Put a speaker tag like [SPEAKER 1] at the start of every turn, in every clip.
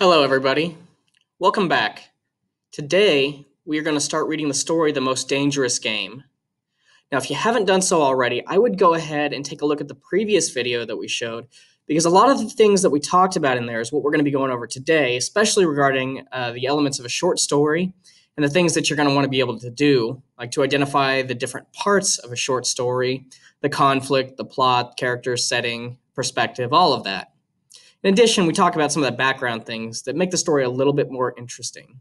[SPEAKER 1] Hello, everybody. Welcome back. Today, we are going to start reading the story, The Most Dangerous Game. Now, if you haven't done so already, I would go ahead and take a look at the previous video that we showed, because a lot of the things that we talked about in there is what we're going to be going over today, especially regarding the elements of a short story and the things that you're going to want to be able to do, like to identify the different parts of a short story, the conflict, the plot, character, setting, perspective, all of that. In addition, we talk about some of the background things that make the story a little bit more interesting.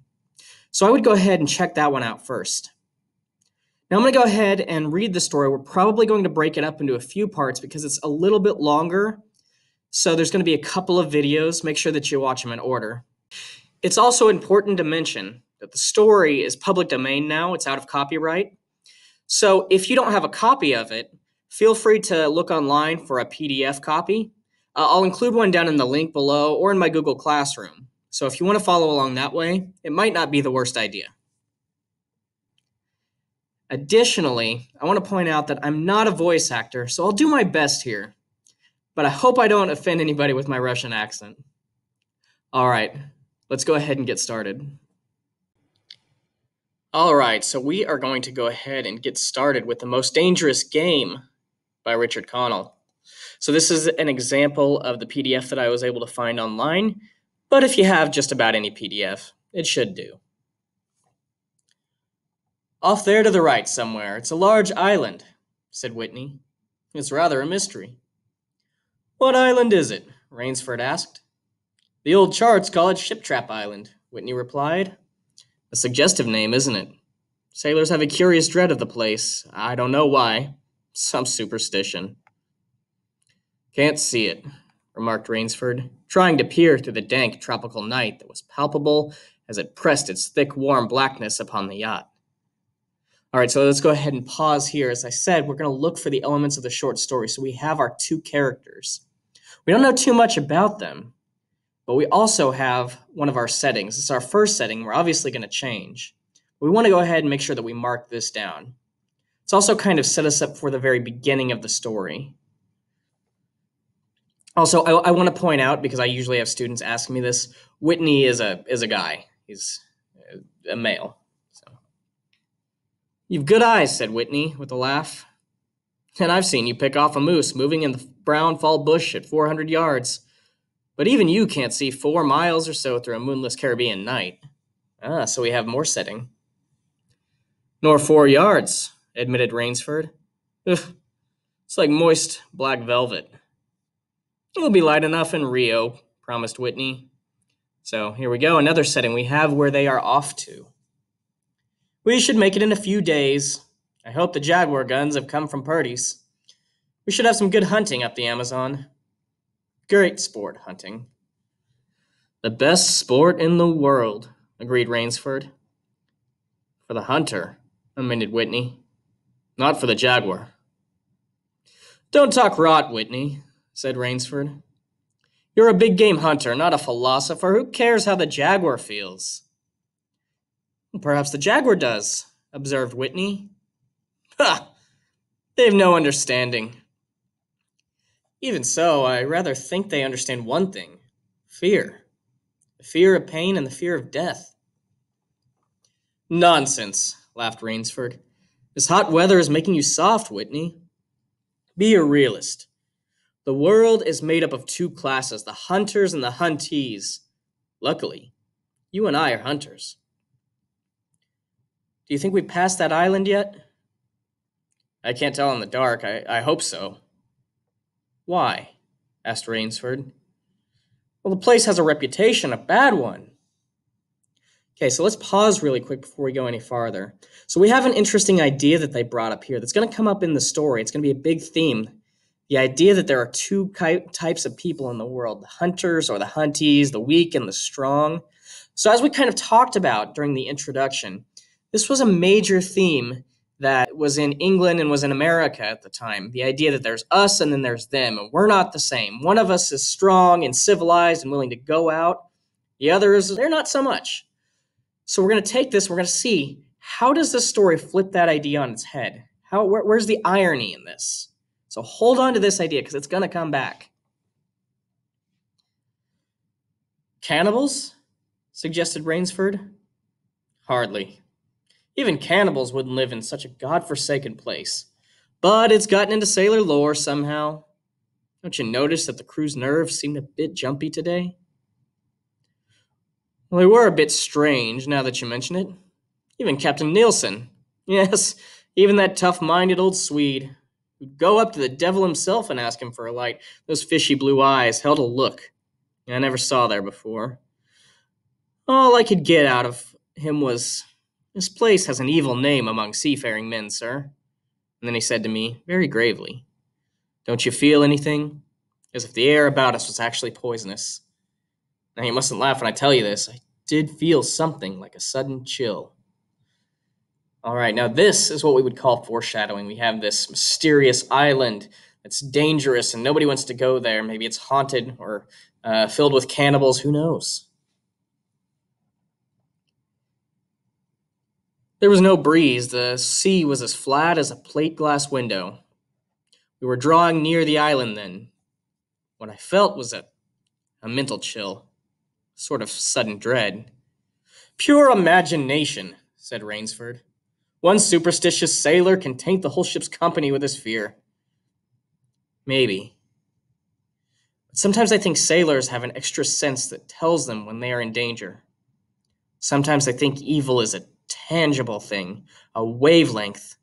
[SPEAKER 1] So I would go ahead and check that one out first. Now I'm going to go ahead and read the story. We're probably going to break it up into a few parts because it's a little bit longer. So there's going to be a couple of videos. Make sure that you watch them in order. It's also important to mention that the story is public domain now. It's out of copyright. So if you don't have a copy of it, feel free to look online for a PDF copy. I'll include one down in the link below or in my Google Classroom. So if you want to follow along that way, it might not be the worst idea. Additionally, I want to point out that I'm not a voice actor, so I'll do my best here. But I hope I don't offend anybody with my Russian accent. All right, let's go ahead and get started. All right, so we are going to go ahead and get started with The Most Dangerous Game by Richard Connell. So this is an example of the PDF that I was able to find online, but if you have just about any PDF, it should do. Off there to the right somewhere, it's a large island, said Whitney. It's rather a mystery. What island is it? Rainsford asked. The old charts call it Shiptrap Island, Whitney replied. A suggestive name, isn't it? Sailors have a curious dread of the place. I don't know why. Some superstition. Can't see it, remarked Rainsford, trying to peer through the dank tropical night that was palpable as it pressed its thick, warm blackness upon the yacht. All right, so let's go ahead and pause here. As I said, we're going to look for the elements of the short story. So we have our two characters. We don't know too much about them, but we also have one of our settings. This is our first setting. We're obviously going to change. We want to go ahead and make sure that we mark this down. It's also kind of set us up for the very beginning of the story. Also, I want to point out, because I usually have students asking me this, Whitney is a guy. He's a male. So. You've good eyes, said Whitney with a laugh. And I've seen you pick off a moose moving in the brown fall bush at 400 yards. But even you can't see 4 miles or so through a moonless Caribbean night. So we have more setting. Nor 4 yards, admitted Rainsford. Ugh, it's like moist black velvet. It'll be light enough in Rio, promised Whitney. So here we go, another setting we have where they are off to. We should make it in a few days. I hope the Jaguar guns have come from Purdy's. We should have some good hunting up the Amazon. Great sport, hunting. The best sport in the world, agreed Rainsford. For the hunter, amended Whitney. Not for the Jaguar. Don't talk rot, Whitney, said Rainsford. You're a big game hunter, not a philosopher. Who cares how the Jaguar feels? Perhaps the Jaguar does, observed Whitney. Ha! They've no understanding. Even so, I rather think they understand one thing. Fear. The fear of pain and the fear of death. Nonsense, laughed Rainsford. This hot weather is making you soft, Whitney. Be a realist. The world is made up of 2 classes, the hunters and the huntees. Luckily, you and I are hunters. Do you think we've passed that island yet? I can't tell in the dark. I hope so. Why? Asked Rainsford. Well, the place has a reputation, a bad one. Okay, so let's pause really quick before we go any farther. So we have an interesting idea that they brought up here that's going to come up in the story. It's going to be a big theme. The idea that there are 2 types of people in the world, the hunters or the huntees, the weak and the strong. So as we kind of talked about during the introduction, this was a major theme that was in England and was in America at the time. The idea that there's us and then there's them, and we're not the same. One of us is strong and civilized and willing to go out. The others, they're not so much. So we're going to take this, we're going to see, how does this story flip that idea on its head? Where's the irony in this? So hold on to this idea because it's going to come back. Cannibals? Suggested Rainsford. Hardly. Even cannibals wouldn't live in such a godforsaken place. But it's gotten into sailor lore somehow. Don't you notice that the crew's nerves seemed a bit jumpy today? Well, they were a bit strange, now that you mention it. Even Captain Nielsen. Yes, even that tough-minded old Swede. Who'd go up to the devil himself and ask him for a light. Those fishy blue eyes held a look I never saw there before. All I could get out of him was, "This place has an evil name among seafaring men, sir." And then he said to me, very gravely, "Don't you feel anything? As if the air about us was actually poisonous." Now, you mustn't laugh when I tell you this. I did feel something like a sudden chill. All right, now this is what we would call foreshadowing. We have this mysterious island that's dangerous and nobody wants to go there. Maybe it's haunted or filled with cannibals. Who knows? There was no breeze. The sea was as flat as a plate glass window. We were drawing near the island then. What I felt was a mental chill, sort of sudden dread. "Pure imagination," said Rainsford. "One superstitious sailor can taint the whole ship's company with his fear." Maybe. But sometimes I think sailors have an extra sense that tells them when they are in danger. Sometimes I think evil is a tangible thing, a wavelength,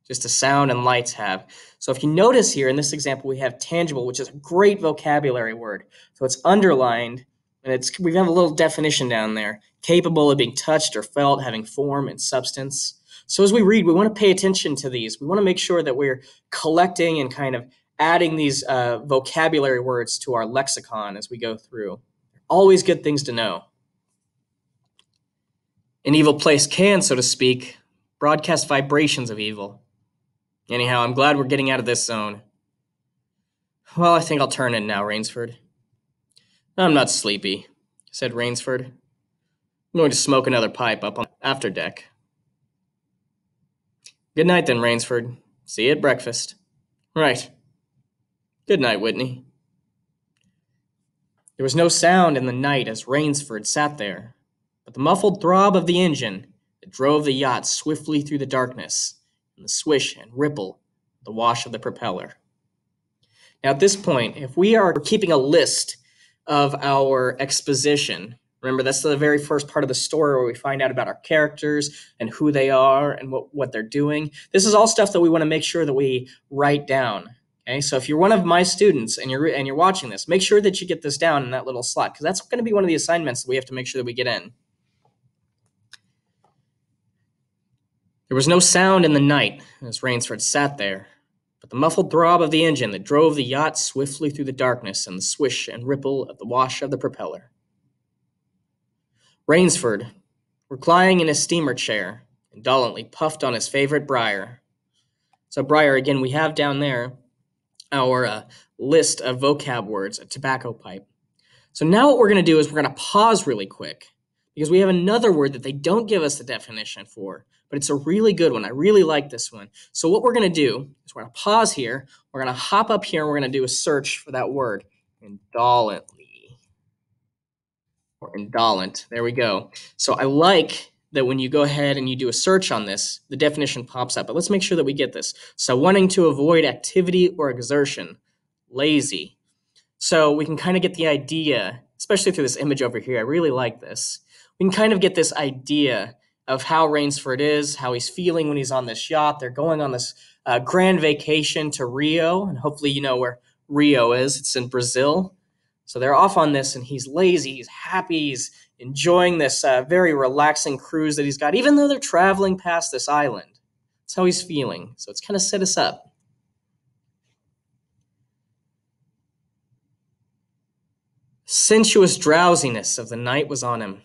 [SPEAKER 1] just as sound and lights have. So if you notice here in this example, we have tangible, which is a great vocabulary word. So it's underlined, and we have a little definition down there. Capable of being touched or felt, having form and substance. So as we read, we want to pay attention to these. We want to make sure that we're collecting and kind of adding these vocabulary words to our lexicon as we go through. Always good things to know. An evil place can, so to speak, broadcast vibrations of evil. Anyhow, I'm glad we're getting out of this zone. Well, I think I'll turn in now, Rainsford. I'm not sleepy, said Rainsford. I'm going to smoke another pipe up on the after deck. Good night then, Rainsford. See you at breakfast. Right. Good night, Whitney. There was no sound in the night as Rainsford sat there, but the muffled throb of the engine that drove the yacht swiftly through the darkness, and the swish and ripple of the wash of the propeller. Now, at this point, if we are keeping a list of our exposition, remember that's the very first part of the story where we find out about our characters and who they are and what they're doing. This is all stuff that we want to make sure that we write down. Okay, so if you're one of my students and you're watching this, make sure that you get this down in that little slot, because that's going to be one of the assignments that we have to make sure that we get in. There was no sound in the night as Rainsford sat there, but the muffled throb of the engine that drove the yacht swiftly through the darkness and the swish and ripple of the wash of the propeller. Rainsford, reclining in his steamer chair, indolently puffed on his favorite briar. So briar, again, we have down there our list of vocab words, a tobacco pipe. So now what we're going to do is we're going to pause really quick, because we have another word that they don't give us the definition for, but it's a really good one. I really like this one. So what we're going to do is we're going to pause here. We're going to hop up here, and we're going to do a search for that word, indolently, or indolent. There we go. So I like that when you go ahead and you do a search on this, the definition pops up. But let's make sure that we get this. So wanting to avoid activity or exertion, lazy. So we can kind of get the idea, especially through this image over here. I really like this. We can kind of get this idea of how Rainsford is, how he's feeling when he's on this yacht. They're going on this grand vacation to Rio, and hopefully you know where Rio is. It's in Brazil. So they're off on this, and he's lazy, he's happy, he's enjoying this very relaxing cruise that he's got, even though they're traveling past this island. That's how he's feeling. So it's kind of set us up. Sensuous drowsiness of the night was on him.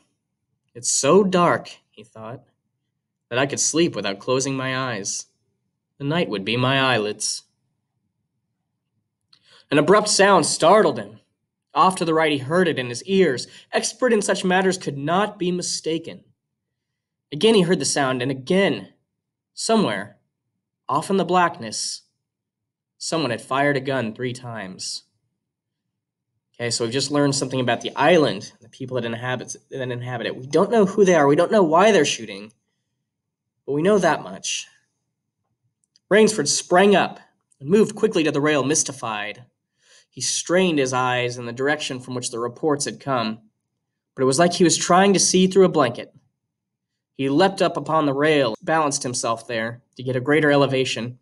[SPEAKER 1] It's so dark, he thought, that I could sleep without closing my eyes. The night would be my eyelids. An abrupt sound startled him. Off to the right he heard it in his ears. Expert in such matters could not be mistaken. Again he heard the sound, and again, somewhere, off in the blackness, someone had fired a gun 3 times. Okay, so we've just learned something about the island, the people that inhabit it. We don't know who they are. We don't know why they're shooting, but we know that much. Rainsford sprang up and moved quickly to the rail, mystified. He strained his eyes in the direction from which the reports had come, but it was like he was trying to see through a blanket. He leapt up upon the rail, balanced himself there to get a greater elevation.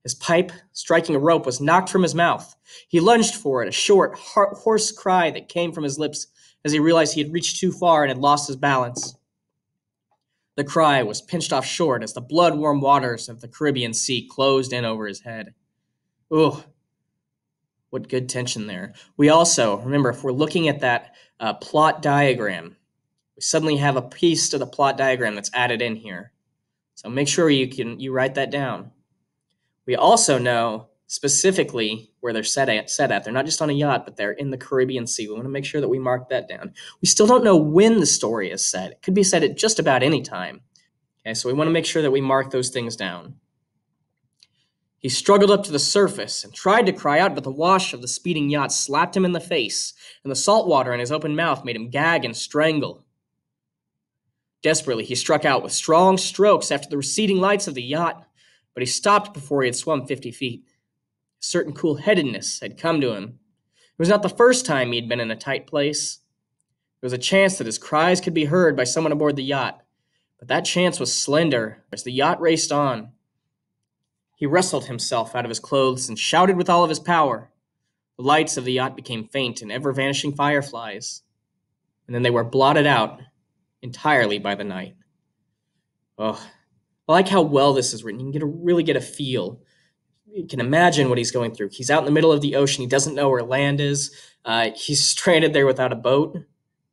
[SPEAKER 1] His pipe, striking a rope, was knocked from his mouth. He lunged for it, a short, hoarse cry that came from his lips as he realized he had reached too far and had lost his balance. The cry was pinched off short as the blood-warm waters of the Caribbean Sea closed in over his head. Ooh, what good tension there. We also, remember, if we're looking at that plot diagram, we suddenly have a piece to the plot diagram that's added in here. So make sure you write that down. We also know specifically where they're set at. They're not just on a yacht, but they're in the Caribbean Sea. We want to make sure that we mark that down. We still don't know when the story is set. It could be set at just about any time. Okay, so we want to make sure that we mark those things down. He struggled up to the surface and tried to cry out, but the wash of the speeding yacht slapped him in the face, and the salt water in his open mouth made him gag and strangle. Desperately, he struck out with strong strokes after the receding lights of the yacht, but he stopped before he had swum 50 feet. A certain cool-headedness had come to him. It was not the first time he had been in a tight place. There was a chance that his cries could be heard by someone aboard the yacht, but that chance was slender as the yacht raced on. He wrestled himself out of his clothes and shouted with all of his power. The lights of the yacht became faint and ever-vanishing fireflies, and then they were blotted out entirely by the night. Oh, I like how well this is written. You can really get a feel. You can imagine what he's going through. He's out in the middle of the ocean. He doesn't know where land is. He's stranded there without a boat.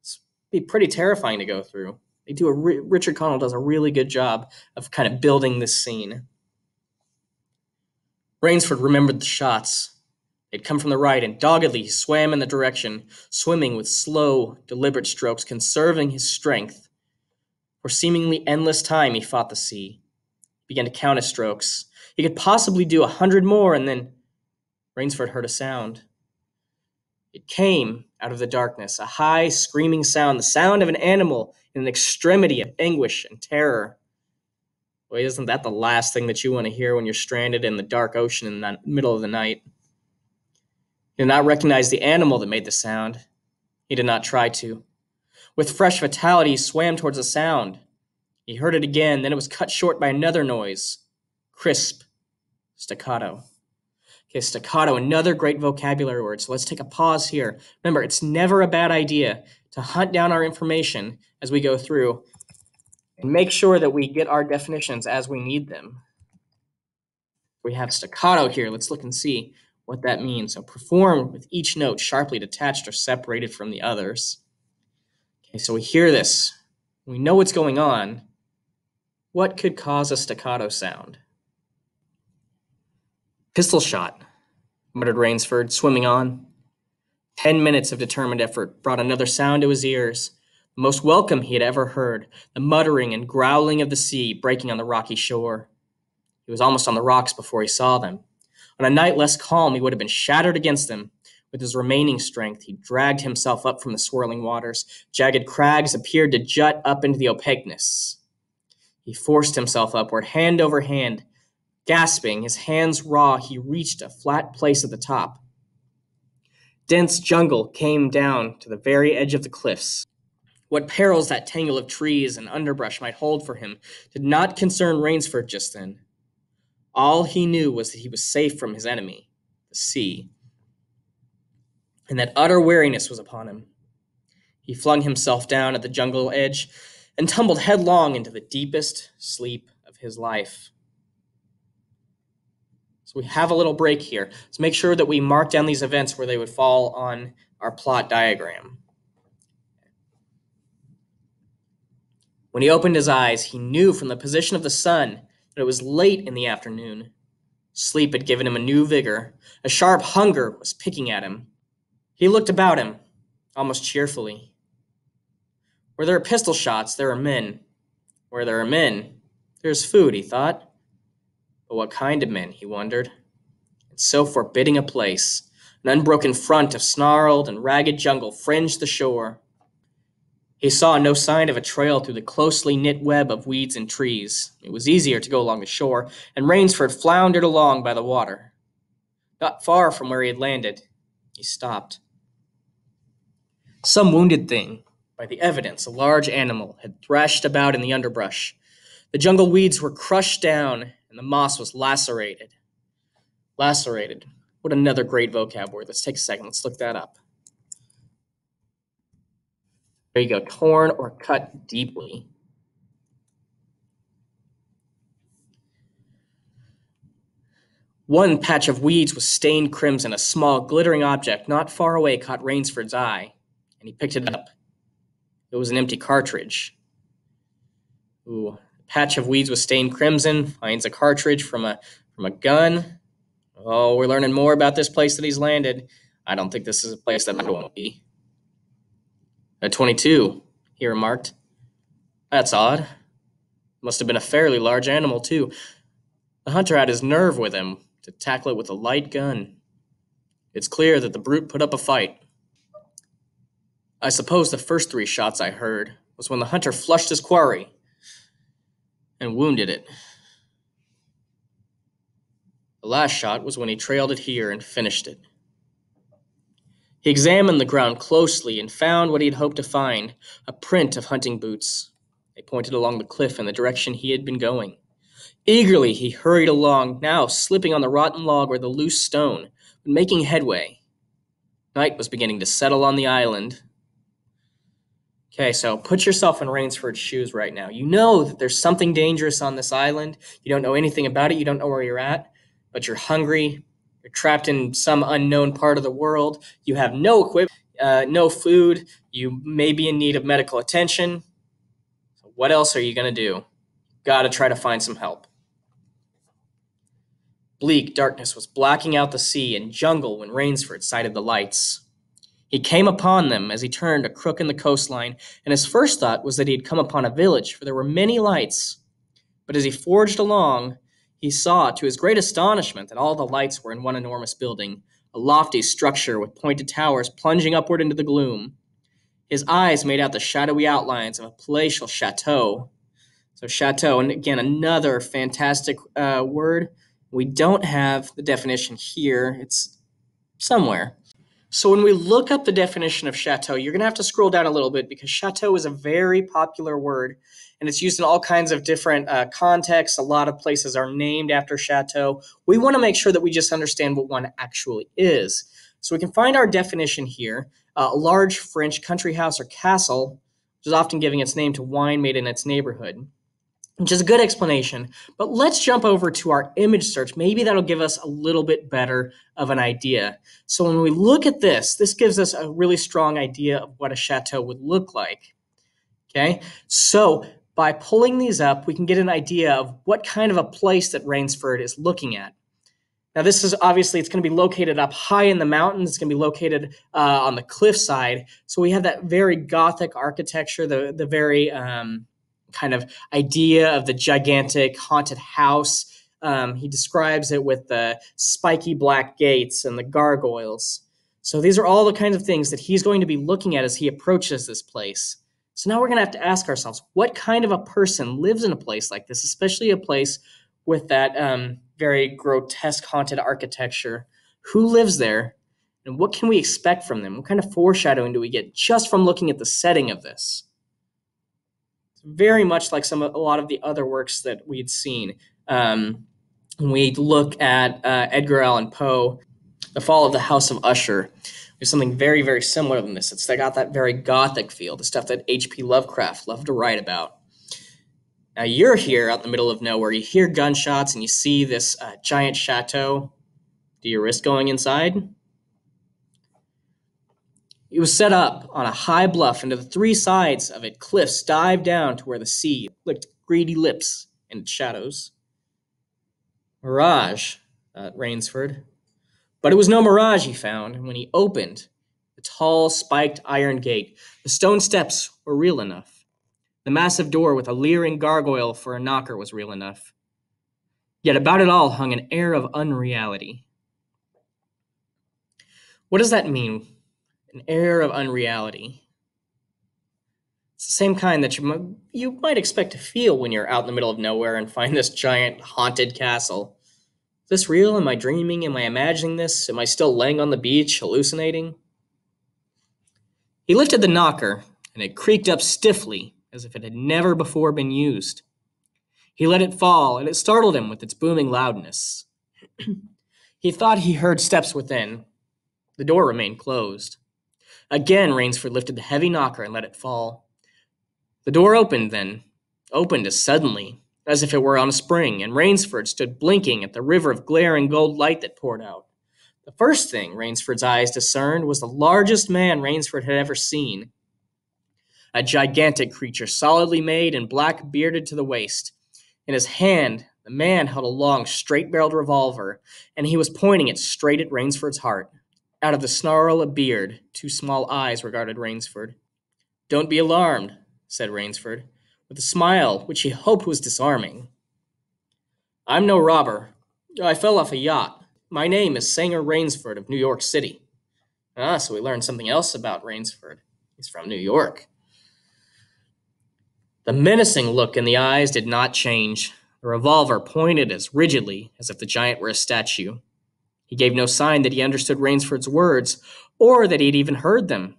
[SPEAKER 1] It's be pretty terrifying to go through. Richard Connell does a really good job of kind of building this scene. Rainsford remembered the shots. They'd come from the right, and doggedly he swam in the direction, swimming with slow, deliberate strokes, conserving his strength. For seemingly endless time he fought the sea. He began to count his strokes. He could possibly do 100 more, and then Rainsford heard a sound. It came out of the darkness, a high, screaming sound, the sound of an animal in an extremity of anguish and terror. Boy, isn't that the last thing that you want to hear when you're stranded in the dark ocean in the middle of the night? He did not recognize the animal that made the sound. He did not try to. With fresh vitality, he swam towards the sound. He heard it again, then it was cut short by another noise. Crisp. Staccato. Okay, staccato, another great vocabulary word. So let's take a pause here. Remember, it's never a bad idea to hunt down our information as we go through and make sure that we get our definitions as we need them. We have staccato here. Let's look and see what that means. So perform with each note sharply detached or separated from the others. Okay, so we hear this. We know what's going on. What could cause a staccato sound? Pistol shot, muttered Rainsford, swimming on. 10 minutes of determined effort brought another sound to his ears, the most welcome he had ever heard, the muttering and growling of the sea breaking on the rocky shore. He was almost on the rocks before he saw them. On a night less calm, he would have been shattered against them. With his remaining strength, he dragged himself up from the swirling waters. Jagged crags appeared to jut up into the opaqueness. He forced himself upward, hand over hand. Gasping, his hands raw, he reached a flat place at the top. Dense jungle came down to the very edge of the cliffs. What perils that tangle of trees and underbrush might hold for him did not concern Rainsford just then. All he knew was that he was safe from his enemy, the sea, and that utter weariness was upon him. He flung himself down at the jungle edge and tumbled headlong into the deepest sleep of his life. So we have a little break here. Let's make sure that we mark down these events where they would fall on our plot diagram. When he opened his eyes, he knew from the position of the sun that it was late in the afternoon. Sleep had given him a new vigor. A sharp hunger was picking at him. He looked about him, almost cheerfully. Where there are pistol shots, there are men. Where there are men, there's food, he thought. But what kind of men, he wondered. In so forbidding a place, An unbroken front of snarled and ragged jungle fringed the shore. He saw no sign of a trail through the closely knit web of weeds and trees. It was easier to go along the shore, and Rainsford floundered along by the water. Not far from where he had landed, he stopped. Some wounded thing, by the evidence, a large animal, had thrashed about in the underbrush. The jungle weeds were crushed down, and the moss was lacerated. Lacerated. What another great vocab word. Let's take a second. Let's look that up. There you go. Torn or cut deeply. One patch of weeds was stained crimson. A small, glittering object not far away caught Rainsford's eye, and he picked it up. It was an empty cartridge. Ooh, a patch of weeds was stained crimson. Finds a cartridge from a gun. Oh, we're learning more about this place that he's landed. I don't think this is a place that I want to be. A 22, he remarked. That's odd. Must have been a fairly large animal, too. The hunter had his nerve with him to tackle it with a light gun. It's clear that the brute put up a fight. I suppose the first 3 shots I heard was when the hunter flushed his quarry and wounded it. The last shot was when he trailed it here and finished it. He examined the ground closely and found what he had hoped to find, a print of hunting boots. They pointed along the cliff in the direction he had been going. Eagerly he hurried along, now slipping on the rotten log or the loose stone, but making headway. Night was beginning to settle on the island. Okay, so put yourself in Rainsford's shoes right now. You know that there's something dangerous on this island. You don't know anything about it. You don't know where you're at, but you're hungry. You're trapped in some unknown part of the world. You have no equipment, no food. You may be in need of medical attention. So what else are you going to do? Got to try to find some help. Bleak darkness was blacking out the sea and jungle when Rainsford sighted the lights. He came upon them as he turned a crook in the coastline, and his first thought was that he had come upon a village, for there were many lights. But as he forged along, he saw, to his great astonishment, that all the lights were in one enormous building, a lofty structure with pointed towers plunging upward into the gloom. His eyes made out the shadowy outlines of a palatial chateau. So chateau, and again, another fantastic word. We don't have the definition here. It's somewhere. So when we look up the definition of chateau, you're going to have to scroll down a little bit because chateau is a very popular word, and it's used in all kinds of different contexts. A lot of places are named after chateau. We want to make sure that we just understand what one actually is. So we can find our definition here. A large French country house or castle, which is often giving its name to wine made in its neighborhood, which is a good explanation. But let's jump over to our image search. Maybe that'll give us a little bit better of an idea. So when we look at this, this gives us a really strong idea of what a chateau would look like. Okay, so by pulling these up, we can get an idea of what kind of a place that Rainsford is looking at. Now, this is obviously, it's going to be located up high in the mountains. It's going to be located on the cliffside. So we have that very Gothic architecture, the very kind of idea of the gigantic haunted house. He describes it with the spiky black gates and the gargoyles. So these are all the kinds of things that he's going to be looking at as he approaches this place. So now we're going to have to ask ourselves, what kind of a person lives in a place like this, especially a place with that very grotesque haunted architecture? Who lives there, and what can we expect from them? What kind of foreshadowing do we get just from looking at the setting of this? It's very much like a lot of the other works that we'd seen. When we look at Edgar Allan Poe, The Fall of the House of Usher, there's something very, very similar than this. It's got that very Gothic feel, the stuff that H.P. Lovecraft loved to write about. Now, you're here out in the middle of nowhere. You hear gunshots and you see this giant chateau. Do you risk going inside? It was set up on a high bluff, and to the 3 sides of it, cliffs dive down to where the sea licked greedy lips in its shadows. Mirage, thought Rainsford. But it was no mirage he found when he opened the tall, spiked iron gate. The stone steps were real enough. The massive door with a leering gargoyle for a knocker was real enough. Yet about it all hung an air of unreality. What does that mean? An air of unreality. It's the same kind that you might expect to feel when you're out in the middle of nowhere and find this giant haunted castle. Is this real? Am I dreaming? Am I imagining this? Am I still laying on the beach, hallucinating? He lifted the knocker, and it creaked up stiffly as if it had never before been used. He let it fall, and it startled him with its booming loudness. He thought he heard steps within. The door remained closed. Again, Rainsford lifted the heavy knocker and let it fall. The door opened then, opened as suddenly, as if it were on a spring, and Rainsford stood blinking at the river of glaring gold light that poured out. The first thing Rainsford's eyes discerned was the largest man Rainsford had ever seen. A gigantic creature, solidly made and black-bearded to the waist. In his hand, the man held a long, straight-barreled revolver, and he was pointing it straight at Rainsford's heart. Out of the snarl of beard, two small eyes regarded Rainsford. "Don't be alarmed," said Rainsford, with a smile which he hoped was disarming. "I'm no robber. I fell off a yacht. My name is Sanger Rainsford of New York City." Ah, so we learned something else about Rainsford. He's from New York. The menacing look in the eyes did not change. The revolver pointed as rigidly as if the giant were a statue. He gave no sign that he understood Rainsford's words, or that he had even heard them.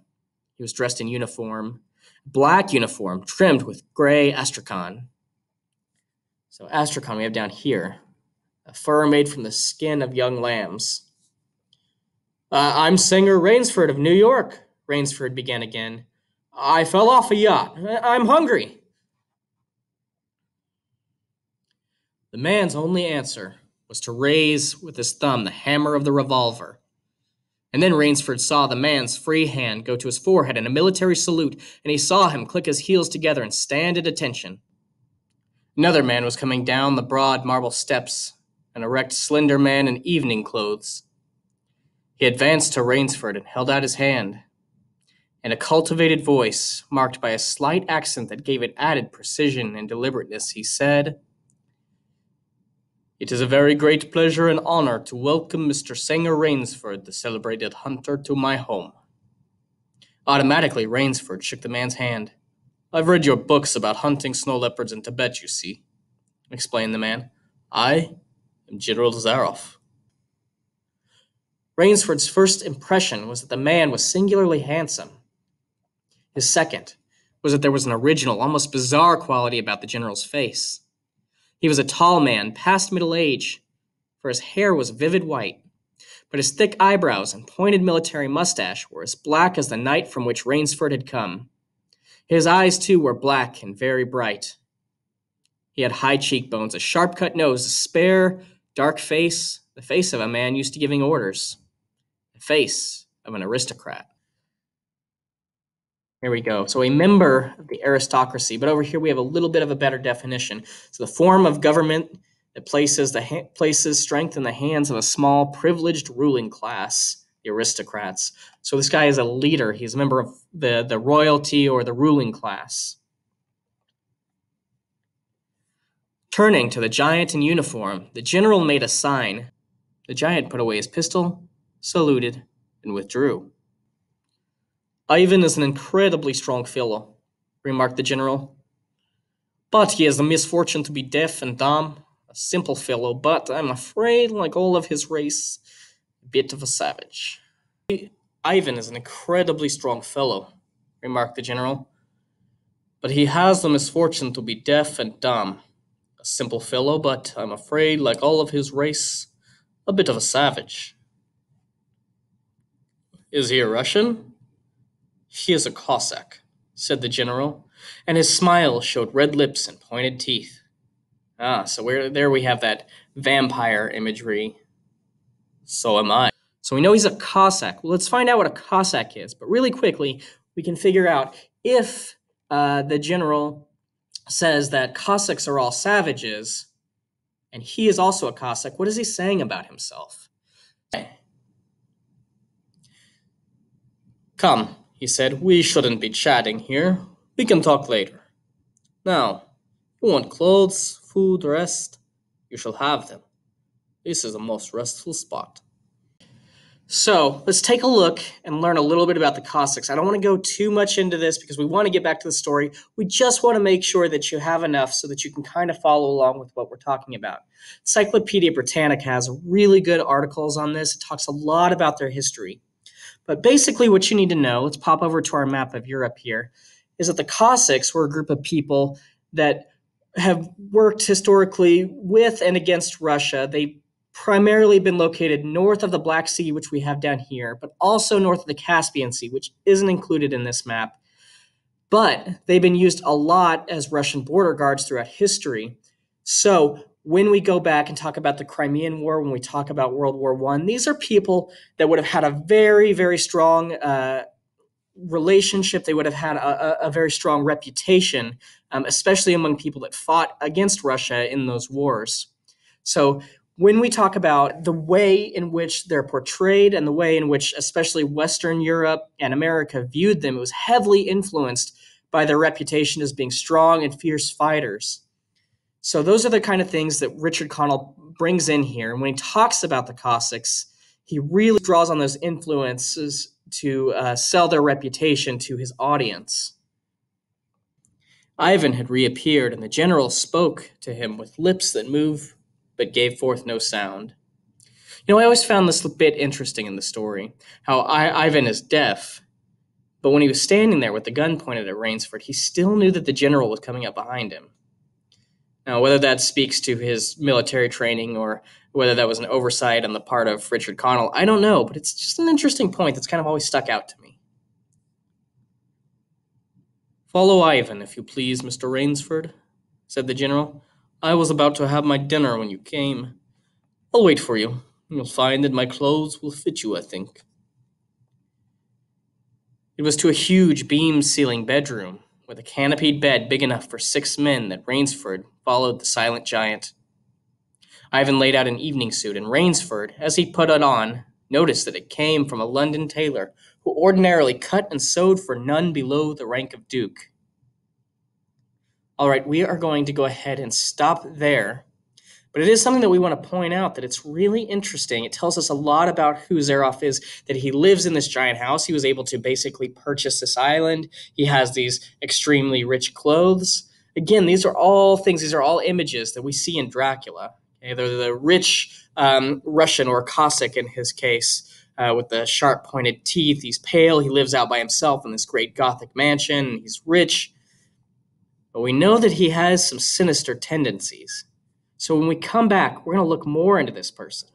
[SPEAKER 1] He was dressed in uniform, black uniform, trimmed with gray astrakhan. So astrakhan we have down here, a fur made from the skin of young lambs. "I'm Sanger Rainsford of New York," Rainsford began again. "I fell off a yacht. I'm hungry." The man's only answer was to raise with his thumb the hammer of the revolver. And then Rainsford saw the man's free hand go to his forehead in a military salute, and he saw him click his heels together and stand at attention. Another man was coming down the broad marble steps, an erect, slender man in evening clothes. He advanced to Rainsford and held out his hand. In a cultivated voice, marked by a slight accent that gave it added precision and deliberateness, he said, "It is a very great pleasure and honor to welcome Mr. Sanger Rainsford, the celebrated hunter, to my home." Automatically, Rainsford shook the man's hand. "I've read your books about hunting snow leopards in Tibet, you see," explained the man. "I am General Zaroff." Rainsford's first impression was that the man was singularly handsome. His second was that there was an original, almost bizarre quality about the general's face. He was a tall man, past middle age, for his hair was vivid white, but his thick eyebrows and pointed military mustache were as black as the night from which Rainsford had come. His eyes, too, were black and very bright. He had high cheekbones, a sharp-cut nose, a spare, dark face, the face of a man used to giving orders, the face of an aristocrat. Here we go. So a member of the aristocracy, but over here we have a little bit of a better definition. So the form of government that places strength in the hands of a small, privileged ruling class, the aristocrats. So this guy is a leader. He's a member of the royalty or the ruling class. Turning to the giant in uniform, the general made a sign. The giant put away his pistol, saluted, and withdrew. "Ivan is an incredibly strong fellow," remarked the general. "But he has the misfortune to be deaf and dumb. A simple fellow, but I'm afraid, like all of his race, a bit of a savage." "Ivan is an incredibly strong fellow," remarked the general. "But he has the misfortune to be deaf and dumb. A simple fellow, but I'm afraid, like all of his race, a bit of a savage." "Is he a Russian?" "He is a Cossack," said the general, and his smile showed red lips and pointed teeth. Ah, so there we have that vampire imagery. So am I. So we know he's a Cossack. Well, let's find out what a Cossack is. But really quickly, we can figure out if the general says that Cossacks are all savages, and he is also a Cossack, what is he saying about himself? "Come," he said, "we shouldn't be chatting here. We can talk later. Now, you want clothes, food, rest? You shall have them. This is a most restful spot." So let's take a look and learn a little bit about the Cossacks. I don't want to go too much into this because we want to get back to the story. We just want to make sure that you have enough so that you can kind of follow along with what we're talking about. Encyclopedia Britannica has really good articles on this. It talks a lot about their history. But basically, what you need to know, let's pop over to our map of Europe here, is that the Cossacks were a group of people that have worked historically with and against Russia. They primarily been located north of the Black Sea, which we have down here, but also north of the Caspian Sea, which isn't included in this map. But they've been used a lot as Russian border guards throughout history. So when we go back and talk about the Crimean War, when we talk about World War I, these are people that would have had a very, very strong relationship. They would have had a very strong reputation, especially among people that fought against Russia in those wars. So when we talk about the way in which they're portrayed and the way in which especially Western Europe and America viewed them, it was heavily influenced by their reputation as being strong and fierce fighters. So those are the kind of things that Richard Connell brings in here. And when he talks about the Cossacks, he really draws on those influences to sell their reputation to his audience. Ivan had reappeared, and the general spoke to him with lips that moved but gave forth no sound. I always found this bit interesting in the story, how Ivan is deaf, but when he was standing there with the gun pointed at Rainsford, he still knew that the general was coming up behind him. Now, whether that speaks to his military training or whether that was an oversight on the part of Richard Connell, I don't know, but it's just an interesting point that's kind of always stuck out to me. "Follow Ivan, if you please, Mr. Rainsford," said the general. "I was about to have my dinner when you came. I'll wait for you. You'll find that my clothes will fit you, I think." It was to a huge beam-ceiling bedroom, with a canopied bed big enough for 6 men, that Rainsford followed the silent giant. Ivan laid out an evening suit, and Rainsford, as he put it on, noticed that it came from a London tailor who ordinarily cut and sewed for none below the rank of duke. All right, we are going to go ahead and stop there. But it is something that we want to point out that it's really interesting. It tells us a lot about who Zaroff is, that he lives in this giant house. He was able to basically purchase this island. He has these extremely rich clothes. Again, these are all things, these are all images that we see in Dracula. Okay, they're the rich Russian or Cossack in his case, with the sharp pointed teeth. He's pale. He lives out by himself in this great Gothic mansion. He's rich. But we know that he has some sinister tendencies. So when we come back, we're going to look more into this person.